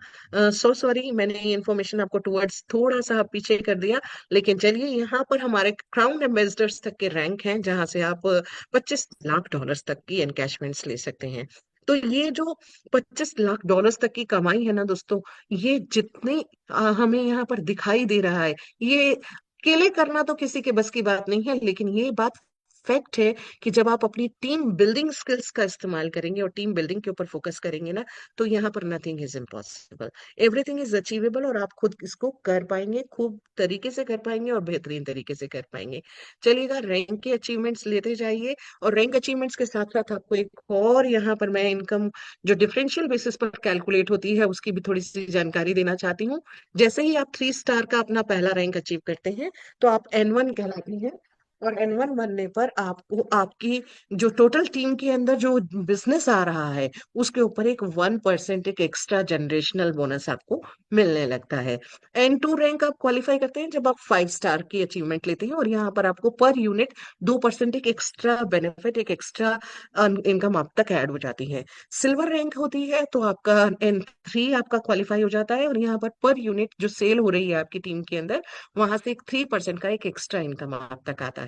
सो सॉरी मैंने ये इन्फॉर्मेशन आपको टुवर्ड्स थोड़ा सा पीछे कर दिया। लेकिन चलिए, यहाँ पर हमारे क्राउन एम्बेसडर्स तक के रैंक हैं, जहां से आप $25 लाख तक की एनकैशमेंट्स ले सकते हैं। तो ये जो $25 लाख तक की कमाई है ना दोस्तों, ये जितनी हमें यहाँ पर दिखाई दे रहा है, ये अकेले करना तो किसी के बस की बात नहीं है। लेकिन ये बात फैक्ट है कि जब आप अपनी टीम बिल्डिंग स्किल्स का इस्तेमाल करेंगे और टीम बिल्डिंग के ऊपर फोकस करेंगे ना, तो यहाँ पर nothing is impossible, everything is achievable, और आप खुद इसको कर पाएंगे, खूब तरीके से कर पाएंगे और बेहतरीन तरीके से कर पाएंगे। चलिएगा, रैंक के अचीवमेंट्स लेते जाइए, और रैंक अचीवमेंट्स के साथ साथ आपको एक और यहाँ पर मैं इनकम जो डिफरेंशियल बेसिस पर कैलकुलेट होती है उसकी भी थोड़ी सी जानकारी देना चाहती हूँ। जैसे ही आप 3 स्टार का अपना पहला रैंक अचीव करते हैं, तो आप N1 कहलाती हैं। और N1 बनने पर आपको आपकी जो टोटल टीम के अंदर जो बिजनेस आ रहा है, उसके ऊपर एक 1% एक एक्स्ट्रा जनरेशनल बोनस आपको मिलने लगता है। N2 रैंक आप क्वालिफाई करते हैं जब आप 5 स्टार की अचीवमेंट लेते हैं, और यहाँ पर आपको पर यूनिट 2% एक एक्स्ट्रा बेनिफिट, एक एक्स्ट्रा इनकम आप तक ऐड हो जाती है। सिल्वर रैंक होती है तो आपका N3 आपका क्वालिफाई हो जाता है, और यहाँ पर यूनिट जो सेल हो रही है आपकी टीम के अंदर, वहां से एक 3% का एक एक्स्ट्रा इनकम आप तक आता है।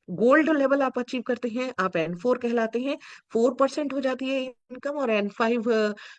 गोल्ड लेवल आप अचीव करते हैं, आप N4 कहलाते हैं, 4% हो जाती है इनकम, और N5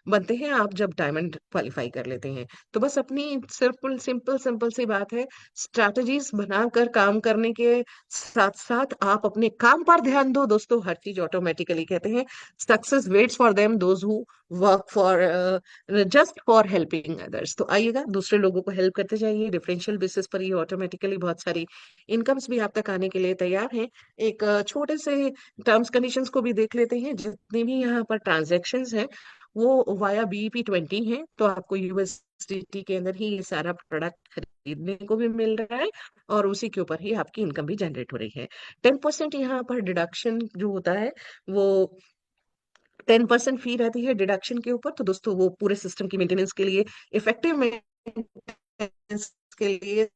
बनते हैं आप जब डायमंड क्वालिफाई कर लेते हैं। तो बस अपनी सिंपल सिंपल सिंपल सी बात है, स्ट्रैटेजीज बनाकर काम करने के साथ साथ आप अपने काम पर ध्यान दो दोस्तों, हर चीज ऑटोमेटिकली, कहते हैं success waits for them those who work for just for helping others. तो आइएगा, दूसरे लोगों को हेल्प करते जाइए, डिफरेंशियल बेसिस पर ये ऑटोमेटिकली बहुत सारी इनकम्स भी आप तक आने के लिए तैयार हैं। एक छोटे से टर्म्स कंडीशंस को भी देख लेते हैं। जितने भी यहाँ पर ट्रांजैक्शंस हैं वो वाया BEP20 है, तो आपको यूएसडीटी के अंदर ही ये सारा प्रोडक्ट खरीदने को भी मिल रहा है, और उसी के ऊपर ही आपकी इनकम भी जनरेट हो रही है। 10% यहाँ पर डिडक्शन जो होता है वो 10% फी रहती है डिडक्शन के ऊपर। तो दोस्तों वो पूरे सिस्टम की मेंटेनेंस के लिए, इफेक्टिव मेंटेनेंस के लिए,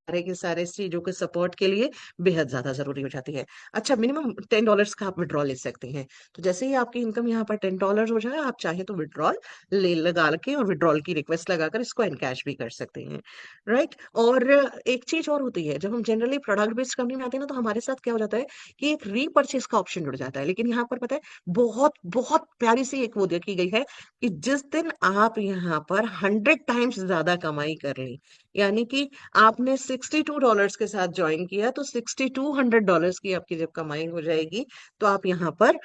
सारे के सारे चीजों के सपोर्ट के लिए बेहद ज्यादा जरूरी हो जाती है। अच्छा, मिनिमम $10 का आप विड्रॉल ले सकते हैं। तो जैसे ही आपकी इनकम यहाँ पर $10 हो जाए, आप चाहे तो विड्रॉल ले लगा के और विड्रॉल की रिक्वेस्ट लगाकर इसको एनकैश भी कर सकते हैं, राइट। और एक चीज और होती है, जब हम जनरली प्रोडक्ट बेस्ड कंपनी में आते हैं ना, तो हमारे साथ क्या हो जाता है कि एक रीपर्चेस का ऑप्शन जुड़ जाता है। लेकिन यहाँ पर पता है, बहुत बहुत प्यारी सी एक वो देखी गई है कि जिस दिन आप यहाँ पर 100 टाइम्स ज्यादा कमाई कर ली, यानी कि आपने $62 के साथ ज्वाइन किया, तो $6200 की आपकी जब कमाई हो जाएगी, तो आप यहाँ पर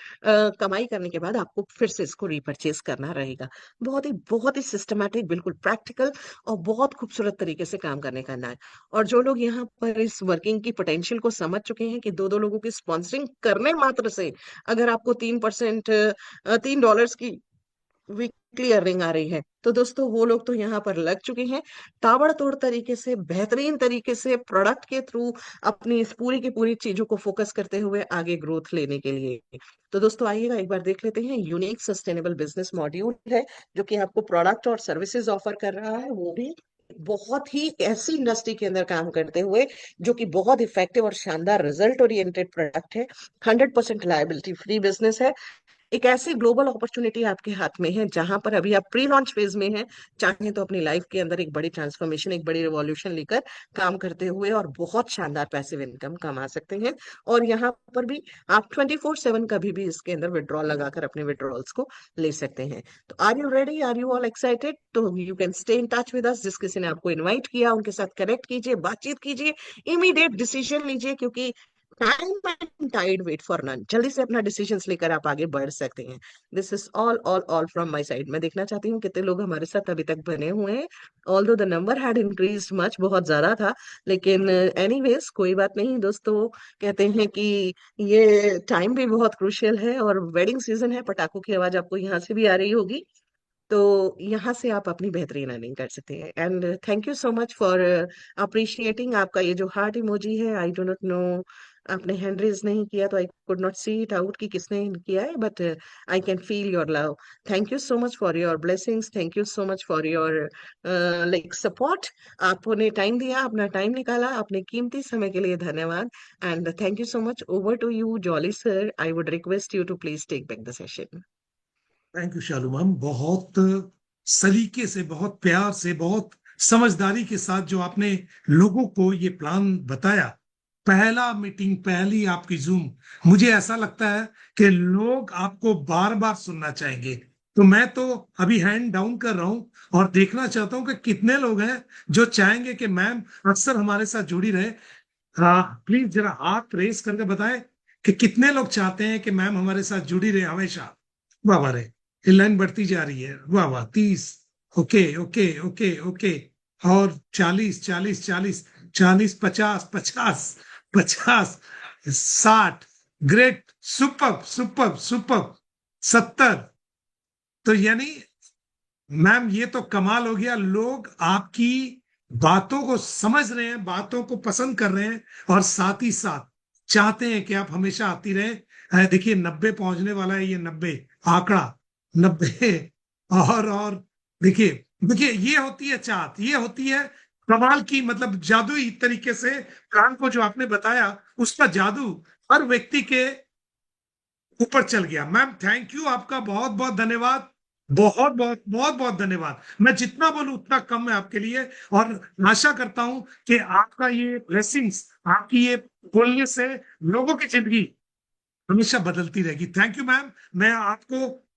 कमाई करने के बाद आपको फिर से इसको रिपर्चेस करना रहेगा। बहुत ही सिस्टमैटिक, बिल्कुल प्रैक्टिकल, और बहुत खूबसूरत तरीके से काम करने का ना है। और जो लोग यहाँ पर इस वर्किंग की पोटेंशियल को समझ चुके हैं कि दो दो लोगों की स्पॉन्सरिंग करने मात्र से अगर आपको 3% $3 की वीकली अर्निंग आ रही है, तो दोस्तों वो लोग तो यहाँ पर लग चुके हैं ताबड़तोड़ तरीके से, बेहतरीन तरीके से प्रोडक्ट के थ्रू अपनी इस पूरी की पूरी चीजों को फोकस करते हुए आगे ग्रोथ लेने के लिए। तो दोस्तों आइएगा, एक बार देख लेते हैं। यूनिक सस्टेनेबल बिजनेस मॉड्यूल है जो कि आपको प्रोडक्ट और सर्विसेज ऑफर कर रहा है, वो भी बहुत ही ऐसी इंडस्ट्री के अंदर काम करते हुए जो कि बहुत इफेक्टिव और शानदार रिजल्ट ओरिएंटेड प्रोडक्ट है। 100% लायबिलिटी फ्री बिजनेस है। एक ऐसी ग्लोबल अपॉर्चुनिटी आपके हाथ में है जहां पर अभी आप प्री लॉन्च फेज में हैं, चाहें तो अपनी लाइफ के अंदर एक बड़ी ट्रांसफॉर्मेशन, एक बड़ी रिवॉल्यूशन लेकर काम करते हुए और बहुत शानदार पैसिव इनकम कमा सकते हैं। और यहाँ पर भी आप 24/7 कभी भी इसके अंदर विड्रॉल लगाकर अपने विड्रॉल्स को ले सकते हैं। तो are you ready, are you all excited? तो you can stay in touch with us. जिस किसी ने आपको इन्वाइट किया उनके साथ कनेक्ट कीजिए, बातचीत कीजिए, इमीडिएट डिसीजन लीजिए, क्योंकि time and tide wait for none. जल्दी से अपना डिसीजंस लेकर आप आगे बढ़ सकते हैं। This is all all all from my side. मैं देखना चाहती हूँ कितने लोग हमारे साथ अभी तक बने हुए हैं। Although the number had increase much, बहुत ज्यादा था, लेकिन एनीवेज कोई बात नहीं दोस्तों। कहते हैं कि ये टाइम भी बहुत क्रुशियल है, और वेडिंग सीजन है, पटाखों की आवाज आपको यहाँ से भी आ रही होगी, तो यहाँ से आप अपनी बेहतरीन अर्निंग कर सकते हैं। And thank you so much for appreciating. आपका ये जो हार्ट इमोजी है, आई डो नॉट नो, आपने हैंड रेज नहीं किया तो I could not see it out कि किसने किया है, but I can feel your love. Thank you so much for your blessings, thank you so much for your like support. आपने time दिया, अपना टाइम निकाला, अपने कीमती समय के लिए धन्यवाद। And thank you so much. Over to you Jolly sir, I would request you to please take back the session. Thank you Shalu ma'am, बहुत सलीके से, बहुत प्यार से, बहुत समझदारी के साथ जो आपने लोगों को ये प्लान बताया। पहला मीटिंग, पहली आपकी जूम, मुझे ऐसा लगता है कि लोग आपको बार बार सुनना चाहेंगे। तो मैं तो अभी हैंड डाउन कर रहा हूं और देखना चाहता हूं कि कितने लोग हैं जो चाहेंगे कि मैम अक्सर हमारे साथ जुड़ी रहे। हाँ, प्लीज जरा हाथ रेस करके बताएं कि कितने लोग चाहते हैं कि मैम हमारे साथ जुड़ी रहे हमेशा। वाह वाह रे, ये लाइन बढ़ती जा रही है। वाह वाह, 30, ओके ओके ओके ओके, और 40, 40, 40, 40, 50, 50, 50, 60, ग्रेट, सुपर सुपर सुपर, 70। तो यानी मैम ये तो कमाल हो गया, लोग आपकी बातों को समझ रहे हैं, बातों को पसंद कर रहे हैं, और साथ ही साथ चाहते हैं कि आप हमेशा आती रहे। देखिए 90 पहुंचने वाला है, ये 90 आंकड़ा, 90। और देखिए देखिए, ये होती है चाहत, ये होती है कमाल की, मतलब जादुई तरीके से काम को जो आपने बताया, उसका जादू हर व्यक्ति के ऊपर चल गया। मैम थैंक यू, आपका बहुत बहुत धन्यवाद। बहुत बहुत बहुत बहुत धन्यवाद। मैं जितना बोलूं उतना कम है आपके लिए। और आशा करता हूं कि आपका ये ब्लेसिंग्स, आपकी ये बोलने से लोगों की जिंदगी हमेशा बदलती रहेगी। Thank you ma'am. मैं आपको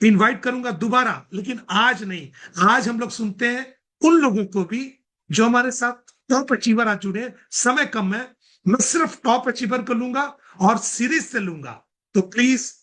इनवाइट करूंगा दोबारा, लेकिन आज नहीं। आज हम लोग सुनते हैं उन लोगों को भी जो हमारे साथ टॉप अचीवर आ जुड़े हैं। समय कम है, मैं सिर्फ टॉप अचीवर को लूंगा और सीरीज से लूंगा। तो प्लीज